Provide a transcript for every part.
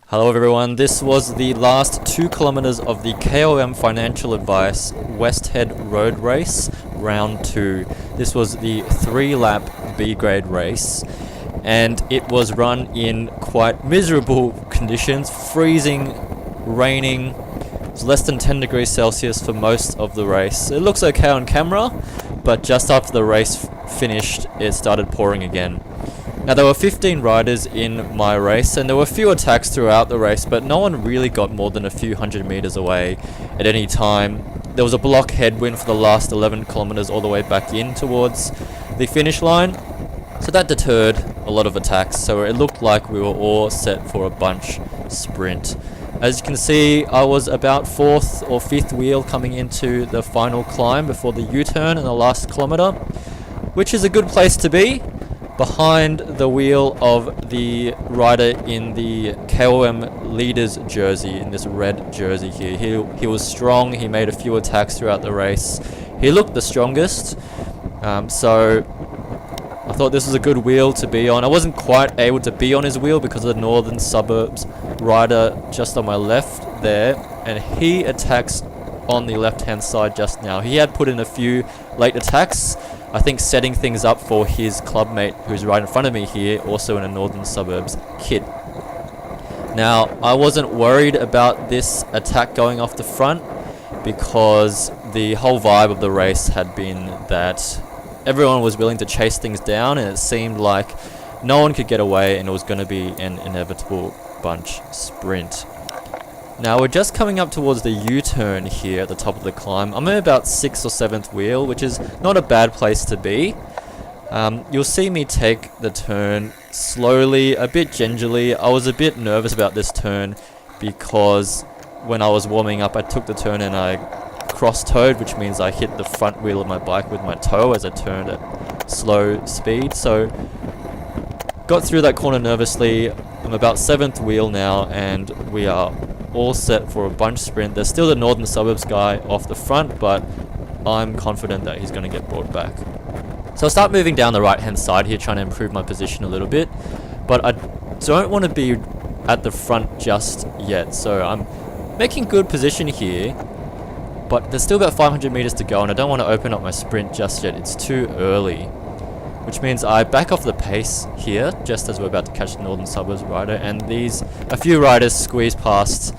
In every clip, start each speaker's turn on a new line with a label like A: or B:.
A: Hello everyone, this was the last 2 kilometers of the KOM Financial Advice West Head Road Race, round 2. This was the 3-lap B grade race, and it was run in quite miserable conditions, freezing, raining. It was less than 10 degrees Celsius for most of the race. It looks okay on camera, but just after the race finished, it started pouring again. Now there were 15 riders in my race, and there were a few attacks throughout the race, but no one really got more than a few hundred meters away at any time. There was a block headwind for the last 11 kilometers all the way back in towards the finish line, so that deterred a lot of attacks, so it looked like we were all set for a bunch sprint. As you can see, I was about 4th or 5th wheel coming into the final climb before the U-turn in the last kilometer, which is a good place to be, behind the wheel of the rider in the KOM leaders jersey, in this red jersey here. He was strong, he made a few attacks throughout the race. He looked the strongest, so I thought this was a good wheel to be on. I wasn't quite able to be on his wheel because of the northern suburbs rider just on my left there, and he attacks on the left hand side just now. He had put in a few late attacks, I think setting things up for his clubmate who's right in front of me here, also in a northern suburbs kit. Now, I wasn't worried about this attack going off the front because the whole vibe of the race had been that everyone was willing to chase things down, and it seemed like no one could get away and it was going to be an inevitable bunch sprint. Now we're just coming up towards the U-turn here at the top of the climb. I'm in about 6th or 7th wheel, which is not a bad place to be. You'll see me take the turn slowly, a bit gingerly. I was a bit nervous about this turn because when I was warming up, I took the turn and I cross-toed, which means I hit the front wheel of my bike with my toe as I turned at slow speed. So got through that corner nervously. I'm about 7th wheel now, and we are all set for a bunch sprint. There's still the northern suburbs guy off the front, but I'm confident that he's going to get brought back. So I'll start moving down the right hand side here, trying to improve my position a little bit, but I don't want to be at the front just yet. So I'm making good position here, but there's still about 500 meters to go, and I don't want to open up my sprint just yet. It's too early, which means I back off the pace here just as we're about to catch the northern suburbs rider, and a few riders squeeze past,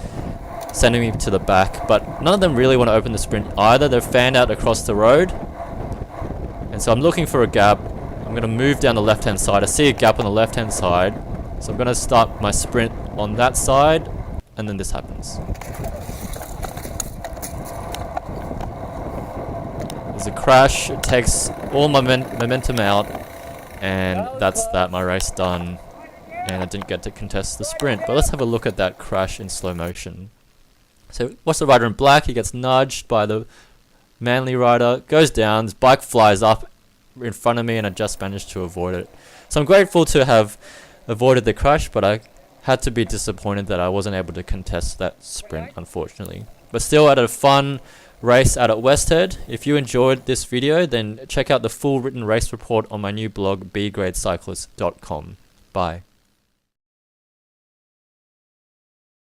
A: sending me to the back, but none of them really want to open the sprint either. They're fanned out across the road, and so I'm looking for a gap. I'm going to move down the left hand side. I see a gap on the left hand side, so I'm going to start my sprint on that side, and then this happens. There's a crash, it takes all my momentum out, and that's that, my race done, and I didn't get to contest the sprint. But let's have a look at that crash in slow motion. So watch the rider in black. He gets nudged by the manly rider, goes down, his bike flies up in front of me, and I just managed to avoid it. So I'm grateful to have avoided the crash, but I had to be disappointed that I wasn't able to contest that sprint, unfortunately. But still, I had a fun race out at West Head. If you enjoyed this video, then check out the full written race report on my new blog, bgradecyclist.com. Bye.